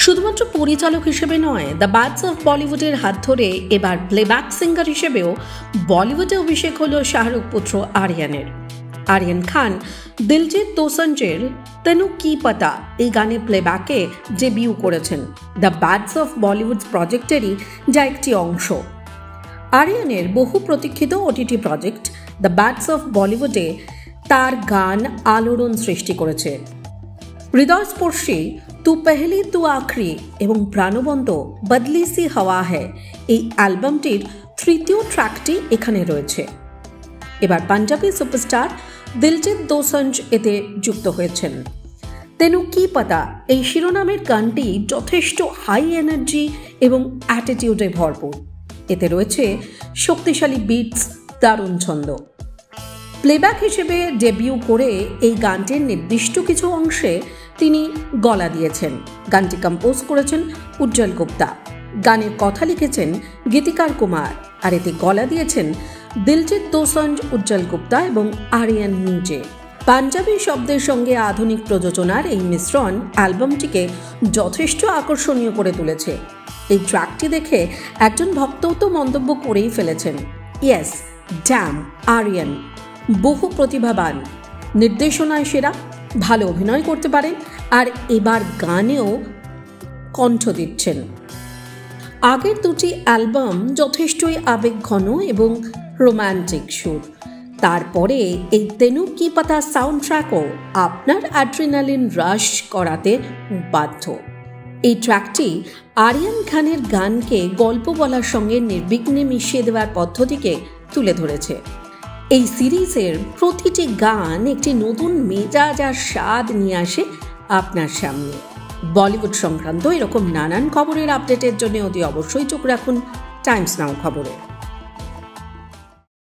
শুধুমাত্র পরিচালক হিসেবে নয়, দ্য ব্যাডস অফ বলিউডের হাত ধরে এবার প্লেব্যাক সিঙ্গার হিসেবেও বলিউডে অভিষেক হলো শাহরুখ পুত্র আরিয়ানের। আরিয়ান খান দিলজিৎ দোসাঞ্জের তেনু কি পাতা এই গানে প্লেব্যাকে ডেবিউ করেছেন দ্য ব্যাডস অফ বলিউড প্রজেক্টেরই যা একটি অংশ। আরিয়ানের বহু প্রতীক্ষিত OTT project the bads of বলিউডে তার গান আলোড়ন সৃষ্টি করেছে। হৃদয়স্পর্শী তু পেহলি তু আখরি এবং প্রাণবন্ত বদলি সি হাওয়া হ্যায় এই অ্যালবামটির তৃতীয় ট্র্যাকটি এখানে রয়েছে। এবার পাঞ্জাবি সুপারস্টার দিলজিৎ দোসাঞ্জ এতে যুক্ত হয়েছেন। তেনু কি পাতা এই শিরোনামের গানটি যথেষ্ট হাই এনার্জি এবং অ্যাটিটিউডে ভরপুর। এতে রয়েছে শক্তিশালী বিটস, দারুণ ছন্দ। প্লেব্যাক হিসেবে ডেবিউ করে এই গানটির নির্দিষ্ট কিছু অংশে তিনি গলা দিয়েছেন। গানটি কম্পোজ করেছেন উজ্জ্বল গুপ্তা, গানের কথা লিখেছেন গীতিকার কুমার, আর এতে গলা দিয়েছেন দিলজিৎ দোসাঞ্জ, উজ্জ্বল গুপ্তা এবং আরিয়ান নিজে। পাঞ্জাবি শব্দের সঙ্গে আধুনিক প্রযোজনার এই মিশ্রণ অ্যালবামটিকে যথেষ্ট আকর্ষণীয় করে তুলেছে। এই ট্র্যাকটি দেখে একজন ভক্তও তো মন্তব্য করেই ফেলেছেন, ইয়েস ড্যাম আরিয়ান, বহু প্রতিভাবান, নির্দেশনায় সেরা, ভালো অভিনয় করতে পারেন, আর এবার গানেও কণ্ঠ দিচ্ছেন। আগের দুটি অ্যালবাম যথেষ্টই আবেগঘন এবং রোম্যান্টিক সুর, তারপরে এই তেনু কি পাতা সাউন্ড ট্র্যাকও আপনার অ্যাড্রিনালিন রাশ করাতে বাধ্য। এই ট্র্যাকটি আরিয়ান খানের গানকে গল্প বলার সঙ্গে নির্বিঘ্নে মিশিয়ে দেওয়ার পদ্ধতিকে তুলে ধরেছে। এই সিরিজের প্রতিটি গান একটি নতুন মেজাজ আর স্বাদ নিয়ে আসে আপনার সামনে। বলিউড সংক্রান্ত এরকম নানান খবরের আপডেটের জন্য অতি অবশ্যই চোখ রাখুন টাইমস নাও খবরে।